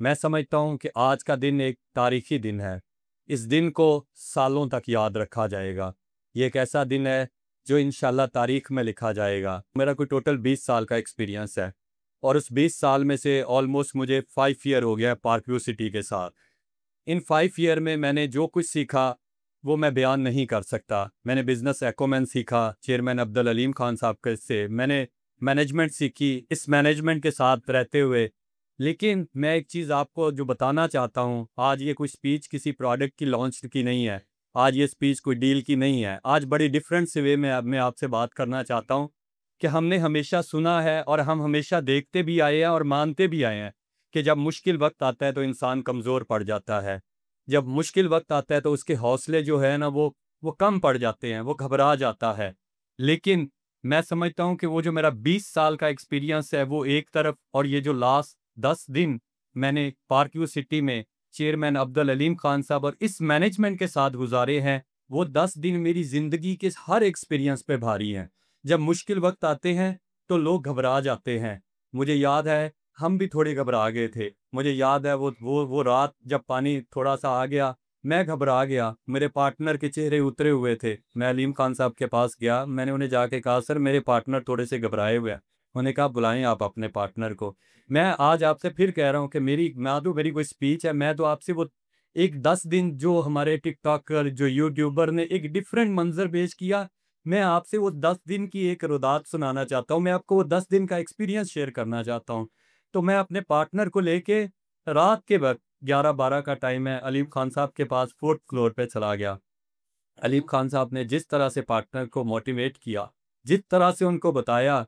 मैं समझता हूँ कि आज का दिन एक तारीखी दिन है। इस दिन को सालों तक याद रखा जाएगा। ये एक ऐसा दिन है जो इंशाल्लाह तारीख में लिखा जाएगा। मेरा कोई टोटल 20 साल का एक्सपीरियंस है और उस 20 साल में से ऑलमोस्ट मुझे 5 ईयर हो गया पार्क व्यू सिटी के साथ। इन 5 ईयर में मैंने जो कुछ सीखा वो मैं बयान नहीं कर सकता। मैंने बिजनेस एक्ोमेन सीखा चेयरमैन अब्दुल अलीम खान साहब के से। मैंने मैनेजमेंट सीखी इस मैनेजमेंट के साथ रहते हुए। लेकिन मैं एक चीज़ आपको जो बताना चाहता हूँ, आज ये कोई स्पीच किसी प्रोडक्ट की लॉन्च की नहीं है। आज ये स्पीच कोई डील की नहीं है। आज बड़ी डिफरेंट से वे में अब मैं आपसे बात करना चाहता हूँ कि हमने हमेशा सुना है और हम हमेशा देखते भी आए हैं और मानते भी आए हैं कि जब मुश्किल वक्त आता है तो इंसान कमज़ोर पड़ जाता है। जब मुश्किल वक्त आता है तो उसके हौसले जो है ना वो कम पड़ जाते हैं, वो घबरा जाता है। लेकिन मैं समझता हूँ कि वो जो मेरा 20 साल का एक्सपीरियंस है वो एक तरफ, और ये जो लास्ट 10 दिन मैंने पार्क व्यू सिटी में चेयरमैन अब्दुल अलीम खान साहब और इस मैनेजमेंट के साथ गुजारे हैं, वो 10 दिन मेरी ज़िंदगी के हर एक्सपीरियंस पे भारी हैं। जब मुश्किल वक्त आते हैं तो लोग घबरा जाते हैं। मुझे याद है हम भी थोड़े घबरा गए थे। मुझे याद है वो रात जब पानी थोड़ा सा आ गया, मैं घबरा गया। मेरे पार्टनर के चेहरे उतरे हुए थे। मैं अलीम खान साहब के पास गया, मैंने उन्हें जाके कहा सर मेरे पार्टनर थोड़े से घबराए हुए हैं। उन्होंने कहा बुलाएं आप अपने पार्टनर को। मैं आज आपसे फिर कह रहा हूँ कि मेरी कोई स्पीच है, मैं तो आपसे वो एक 10 दिन जो हमारे टिकटॉकर जो यूट्यूबर ने एक डिफरेंट मंजर पेश किया, मैं आपसे वो 10 दिन की एक रुदात सुनाना चाहता हूँ। मैं आपको वो 10 दिन का एक्सपीरियंस शेयर करना चाहता हूँ। तो मैं अपने पार्टनर को लेके रात के वक्त 11-12 का टाइम है, अलीम खान साहब के पास 4th फ्लोर पे चला गया। अलीम खान साहब ने जिस तरह से पार्टनर को मोटिवेट किया, जिस तरह से उनको बताया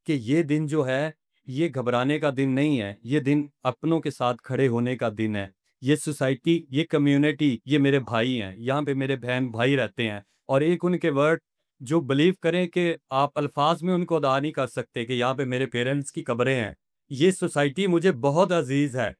कि ये दिन जो है ये घबराने का दिन नहीं है, ये दिन अपनों के साथ खड़े होने का दिन है। ये सोसाइटी, ये कम्युनिटी, ये मेरे भाई हैं, यहाँ पे मेरे बहन भाई रहते हैं। और एक उनके वर्ड जो बिलीव करें कि आप अल्फाज में उनको अदा नहीं कर सकते कि यहाँ पे मेरे पेरेंट्स की कब्रें हैं। ये सोसाइटी मुझे बहुत अजीज है।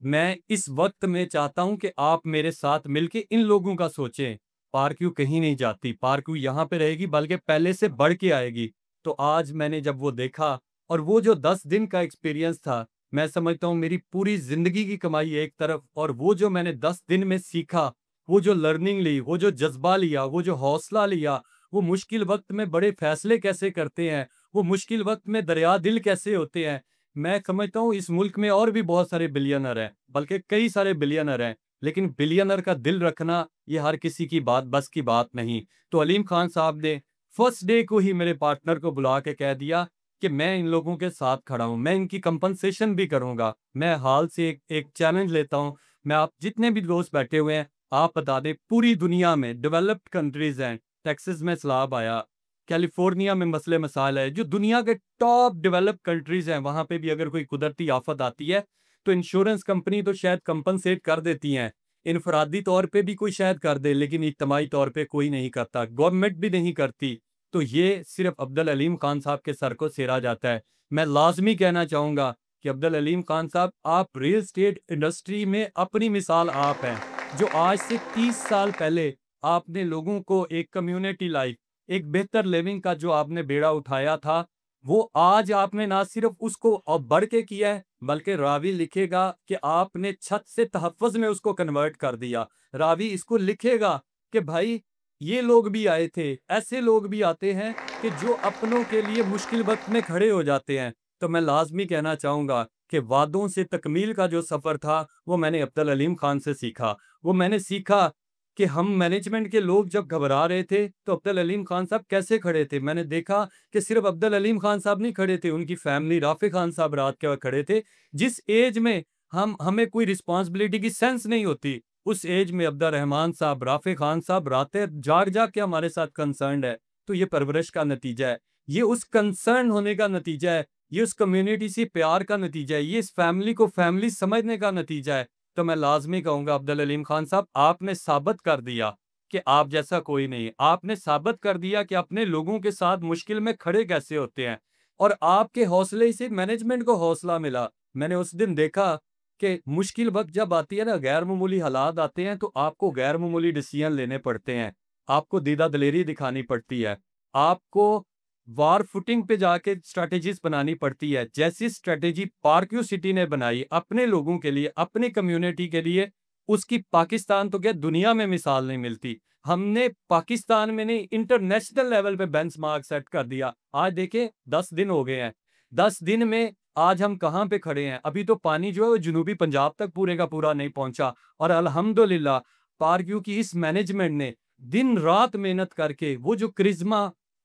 मैं इस वक्त में चाहता हूं कि आप मेरे साथ मिलके इन लोगों का सोचें। पार्क व्यू कहीं नहीं जाती, पार्क व्यू यहाँ पे रहेगी, बल्कि पहले से बढ़ के आएगी। तो आज मैंने जब वो देखा और वो जो 10 दिन का एक्सपीरियंस था, मैं समझता हूँ मेरी पूरी जिंदगी की कमाई एक तरफ, और वो जो मैंने 10 दिन में सीखा, वो जो लर्निंग ली, वो जो जज्बा लिया, वो जो हौसला लिया, वो मुश्किल वक्त में बड़े फैसले कैसे करते हैं, वो मुश्किल वक्त में दरिया दिल कैसे होते हैं। मैं समझता हूँ इस मुल्क में और भी बहुत सारे बिलियनर हैं, बल्कि कई सारे बिलियनर हैं, लेकिन बिलियनर का दिल रखना ये हर किसी की बस की बात नहीं। तो अलीम खान साहब ने फर्स्ट डे को ही मेरे पार्टनर को बुला के कह दिया कि मैं इन लोगों के साथ खड़ा हूं, मैं इनकी कंपनसेशन भी करूंगा। मैं हाल से एक चैलेंज लेता हूं। मैं आप जितने भी दोस्त बैठे हुए हैं, आप बता दें पूरी दुनिया में डेवलप्ड कंट्रीज हैं, टेक्सास में सैलाब आया, कैलिफोर्निया में मसले मसाइल है, जो दुनिया के टॉप डेवलप कंट्रीज हैं, वहां पे भी अगर कोई कुदरती आफत आती है तो इंश्योरेंस कंपनी तो शायद कंपनसेट कर देती हैं, इनफरादी तौर पे भी कोई शायद कर दे, लेकिन इज्तमाही तौर पे कोई नहीं करता, गवर्नमेंट भी नहीं करती। तो ये सिर्फ अब्दुल अलीम खान साहब के सर को सेरा जाता है। मैं लाजमी कहना चाहूंगा कि अब्दुल अलीम खान साहब, आप रियल स्टेट इंडस्ट्री में अपनी मिसाल आप हैं। जो आज से 30 साल पहले आपने लोगों को एक कम्युनिटी लाइफ, एक बेहतर लिविंग का जो आपने बेड़ा उठाया था, वो आज आपने ना सिर्फ उसको अब बढ़ के किया है, बल्कि रावी लिखेगा कि आपने छत से तहफ़्फ़ुज़ में उसको कन्वर्ट कर दिया। रावी इसको लिखेगा कि भाई ये लोग भी आए थे, ऐसे लोग भी आते हैं कि जो अपनों के लिए मुश्किल वक्त में खड़े हो जाते हैं। तो मैं लाजमी कहना चाहूँगा कि वादों से तकमील का जो सफ़र था वो मैंने अब्दुल अलीम खान से सीखा। वो मैंने सीखा कि हम मैनेजमेंट के लोग जब घबरा रहे थे तो अब्दुल अलीम खान साहब कैसे खड़े थे। मैंने देखा कि सिर्फ अब्दुल अलीम खान साहब नहीं खड़े थे, उनकी फैमिली राफे खान साहब रात के वक्त खड़े थे। जिस एज में हमें कोई रिस्पॉन्सिबिलिटी की सेंस नहीं होती, उस एज में अब्दुल रहमान साहब, राफे खान साहब रातें जाग जाग के हमारे साथ कंसर्न है। तो ये परवरिश का नतीजा है, ये उस कंसर्न होने का नतीजा है, ये उस कम्युनिटी से प्यार का नतीजा है, ये इस फैमिली को फैमिली समझने का नतीजा है। तो मैं लाजमी कहूंगा अब्दुल अलीम खान साहब, आपने साबित कर दिया कि आप जैसा कोई नहीं। आपने साबित कर दिया कि अपने लोगों के साथ मुश्किल में खड़े कैसे होते हैं, और आपके हौसले से मैनेजमेंट को हौसला मिला। मैंने उस दिन देखा कि मुश्किल वक्त जब आती है ना, गैर मामूली हालात आते हैं, तो आपको गैर मामूली डिसीजन लेने पड़ते हैं, आपको दीदा दिलेरी दिखानी पड़ती है, आपको वार फुटिंग पे जाके स्ट्रैटेजीज बनानी पड़ती है। जैसी स्ट्रैटेजी पार्क व्यू सिटी ने बनाई अपने लोगों के लिए, अपनी कम्युनिटी के लिए, उसकी पाकिस्तान तो क्या दुनिया में मिसाल नहीं मिलती। हमने पाकिस्तान में नहीं, इंटरनेशनल लेवल पे बेंचमार्क सेट कर दिया। आज देखें 10 दिन हो गए हैं, 10 दिन में आज हम कहाँ पे खड़े हैं। अभी तो पानी जो है वो जनूबी पंजाब तक पूरे का पूरा नहीं पहुंचा, और अल्हम्दुलिल्लाह पार्क व्यू की इस मैनेजमेंट ने दिन रात मेहनत करके वो जो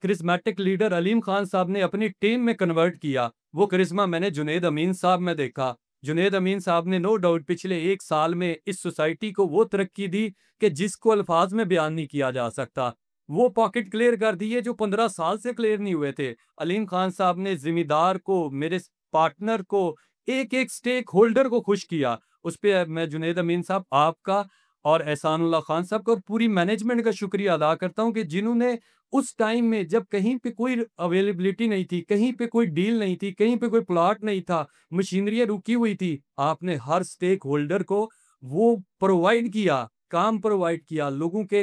क्रिज्मेटिक लीडर अलीम खान साहब ने अपनी टीम में कन्वर्ट किया, वो करिश्मा मैंने जुनेद अमीन साहब में देखा। जुनेद अमीन साहब ने नो डाउट पिछले 1 साल में इस सोसाइटी को वो तरक्की दी कि जिसको अल्फाज में बयान नहीं किया जा सकता। वो पॉकेट क्लियर कर दिए जो 15 साल से क्लियर नहीं हुए थे। अलीम खान साहब ने जिम्मेदार को, मेरे पार्टनर को, एक एक स्टेक होल्डर को खुश किया। उस पर मैं जुनेद अमीन साहब आपका और एहसानुल्लाह खान साहब का और पूरी मैनेजमेंट का शुक्रिया अदा करता हूं कि जिन्होंने उस टाइम में, जब कहीं पे कोई अवेलेबिलिटी नहीं थी, कहीं पे कोई डील नहीं थी, कहीं पे कोई प्लॉट नहीं था, मशीनरी रुकी हुई थी, आपने हर स्टेक होल्डर को वो प्रोवाइड किया, काम प्रोवाइड किया, लोगों के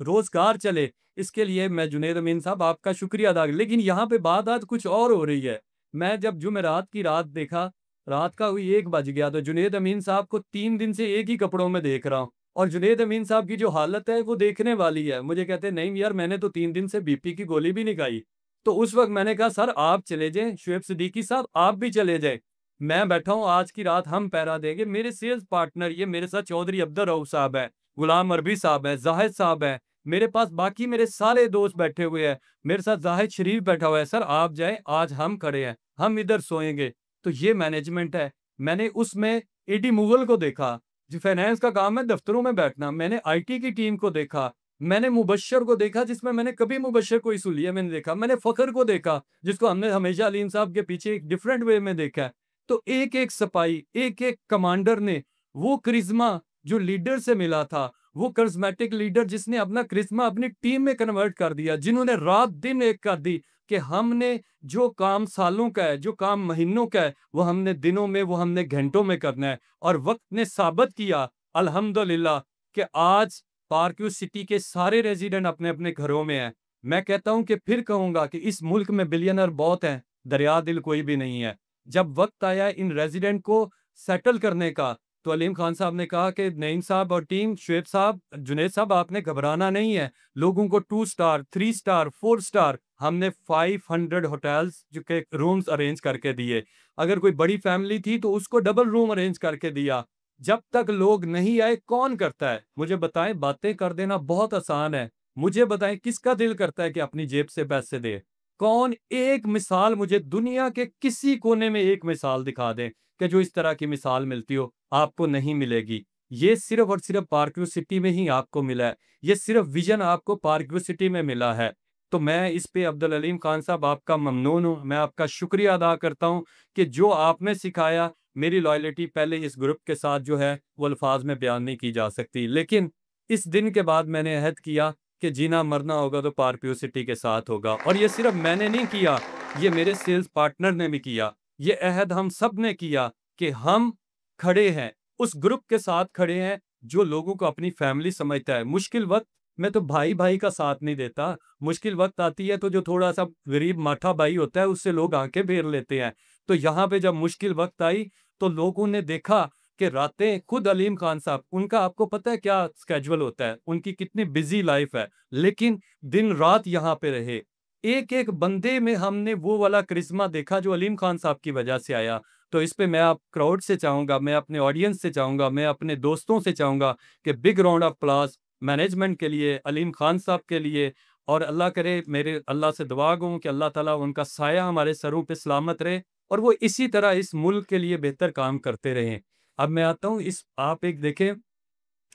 रोजगार चले। इसके लिए मैं जुनेद अमीन साहब आपका शुक्रिया अदा। लेकिन यहाँ पे बात आज कुछ और हो रही है। मैं जब जुमेरात की रात देखा, रात का हुई 1 बज गया, तो जुनेद अमीन साहब को 3 दिन से एक ही कपड़ों में देख रहा हूँ, और जुनेद अमीन साहब की जो हालत है वो देखने वाली है। मुझे कहते हैं नहीं यार, मैंने तो 3 दिन से बीपी की गोली भी नहीं खाई। तो उस वक्त मैंने कहा सर आप चले जाएं, शुएब सिद्दीकी साहब आप भी चले जाएं, मैं बैठा हूँ, आज की रात हम पहरा देंगे। मेरे सेल्स पार्टनर ये मेरे साथ चौधरी अब्दुल रऊफ साहब है, गुलाम अरबी साहब है, जाहिद साहब है, मेरे पास बाकी मेरे सारे दोस्त बैठे हुए हैं, मेरे साथ जाहिद शरीफ बैठा हुआ है। सर आप जाएं, आज हम खड़े हैं, हम इधर सोएंगे। तो ये मैनेजमेंट है। मैंने उसमें एडी मुगल को देखा, जो फाइनेंस का काम है दफ्तरों में बैठना। मैंने आईटी की टीम को देखा, मैंने मुबश्शिर को देखा, जिसमें मैंने कभी मुबश्शिर को इस हुलिये में नहीं देखा। मैंने फखर को देखा, जिसको हमने हमेशा अलीम साहब के पीछे एक डिफरेंट वे में देखा है। तो एक एक सपाई, एक एक कमांडर ने वो करिश्मा जो लीडर से मिला था, वो करिश्मेटिक लीडर जिसने अपना करिश्मा अपनी टीम में कन्वर्ट कर दिया, जिन्होंने रात दिन एक कर दी कि हमने जो काम सालों का है, जो काम महीनों का है, वो हमने दिनों में, वो हमने घंटों में करना है। और वक्त ने साबित किया अल्हम्दुलिल्लाह कि आज पार्क व्यू सिटी के सारे रेजिडेंट अपने अपने घरों में हैं। मैं कहता हूं कि फिर कहूंगा कि इस मुल्क में बिलियनर बहुत हैं, दरिया दिल कोई भी नहीं है। जब वक्त आया इन रेजिडेंट को सेटल करने का, तो अलीम खान साहब ने कहा कि नईम साहब और टीम, शुएब साहब, जुनेद साहब, आपने घबराना नहीं है। लोगों को 2 स्टार, 3 स्टार, 4 स्टार, हमने 500 होटल्स जो के रूम्स अरेंज करके दिए। अगर कोई बड़ी फैमिली थी तो उसको डबल रूम अरेंज करके दिया। जब तक लोग नहीं आए कौन करता है? मुझे बताएं, बातें कर देना बहुत आसान है। मुझे बताएं किसका दिल करता है कि अपनी जेब से पैसे दे? कौन? एक मिसाल मुझे दुनिया के किसी कोने में एक मिसाल दिखा दें कि जो इस तरह की मिसाल मिलती हो। आपको नहीं मिलेगी। ये सिर्फ और सिर्फ पार्क व्यू सिटी में ही आपको मिला है। ये सिर्फ विजन आपको पार्क व्यू सिटी में मिला है। तो मैं इस पे अब्दुल अलीम खान साहब आपका ममनून हूँ। मैं आपका शुक्रिया अदा करता हूँ कि जो आपने सिखाया, मेरी लॉयल्टी पहले इस ग्रुप के साथ जो है वो अल्फाज में बयान नहीं की जा सकती। लेकिन इस दिन के बाद मैंने अहद किया कि जीना मरना होगा तो पार्क व्यू सिटी के साथ होगा। और ये सिर्फ मैंने नहीं किया, ये मेरे सेल्स पार्टनर ने भी किया। ये अहद हम सब ने किया कि हम खड़े हैं, उस ग्रुप के साथ खड़े हैं जो लोगों को अपनी फैमिली समझता है। मुश्किल वक्त में तो भाई भाई का साथ नहीं देता। मुश्किल वक्त आती है तो जो थोड़ा सा गरीब माठा भाई होता है उससे लोग आंखें फेर लेते हैं। तो यहाँ पे जब मुश्किल वक्त आई तो लोगों ने देखा कि रातें, खुद अलीम खान साहब, उनका आपको पता है क्या स्केड्यूल होता है, उनकी कितनी बिजी लाइफ है, लेकिन दिन रात यहाँ पे रहे। एक एक बंदे में हमने वो वाला करिश्मा देखा जो अलीम खान साहब की वजह से आया। तो इस पे मैं आप क्राउड से चाहूंगा, मैं अपने ऑडियंस से चाहूंगा, मैं अपने दोस्तों से चाहूंगा कि big round of applause management के लिए, अलीम खान साहब के लिए। और अल्लाह करे, मेरे अल्लाह से दुआ गूं कि अल्लाह ताला उनका साया हमारे सरों पे सलामत रहे और वो इसी तरह इस मुल्क के लिए बेहतर काम करते रहें। अब मैं आता हूँ इस, आप एक देखें,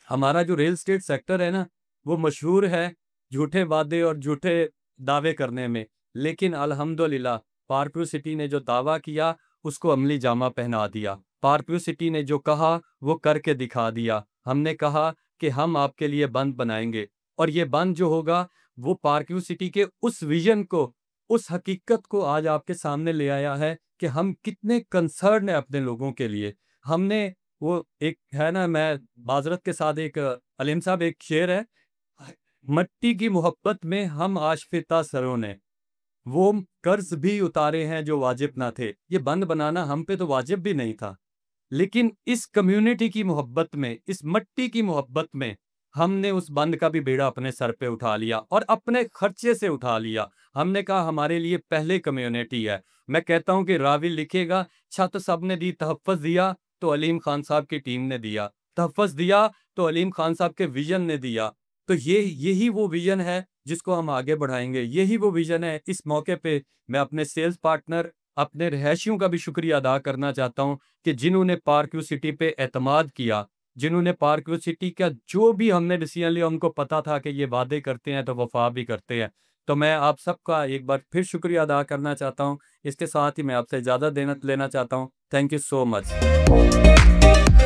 हमारा जो रियल एस्टेट सेक्टर है ना, वो मशहूर है झूठे वादे और झूठे दावे करने में। लेकिन अल्हम्दुलिल्लाह पार्क व्यू सिटी ने जो दावा किया उसको अमली जामा पहना दिया। पार्क व्यू सिटी ने जो कहा वो करके दिखा दिया। हमने कहा कि हम आपके लिए बंद बनाएंगे, और ये बंद जो होगा वो पार्क व्यू सिटी के उस विजन को, उस हकीकत को आज आपके सामने ले आया है कि हम कितने कंसर्न है अपने लोगों के लिए। हमने वो एक है ना, मैं माजरत के साथ, एक अलीम साहब एक शेर है, मट्टी की मोहब्बत में हम आशफिता सरों ने, वो कर्ज भी उतारे हैं जो वाजिब ना थे। ये बंद बनाना हम पे तो वाजिब भी नहीं था, लेकिन इस कम्युनिटी की मोहब्बत में, इस मट्टी की मोहब्बत में हमने उस बंद का भी बेड़ा अपने सर पे उठा लिया और अपने खर्चे से उठा लिया। हमने कहा हमारे लिए पहले कम्युनिटी है। मैं कहता हूं कि रावी लिखेगा, छत सबने दी, तहफ़्फ़ुज़ दिया तो अलीम खान साहब की टीम ने दिया, तहफ़्फ़ुज़ दिया तो अलीम खान साहब के विजन ने दिया। तो यही वो विजन है जिसको हम आगे बढ़ाएंगे। यही वो विजन है। इस मौके पे मैं अपने सेल्स पार्टनर, अपने रहायशियों का भी शुक्रिया अदा करना चाहता हूं कि जिन्होंने पार्क व्यू सिटी पे एतमाद किया, जिन्होंने पार्क व्यू सिटी का जो भी हमने डिसीजन लिया, उनको पता था कि ये वादे करते हैं तो वफा भी करते हैं। तो मैं आप सबका एक बार फिर शुक्रिया अदा करना चाहता हूँ। इसके साथ ही मैं आपसे इजाज़त लेना चाहता हूँ। Thank you so much.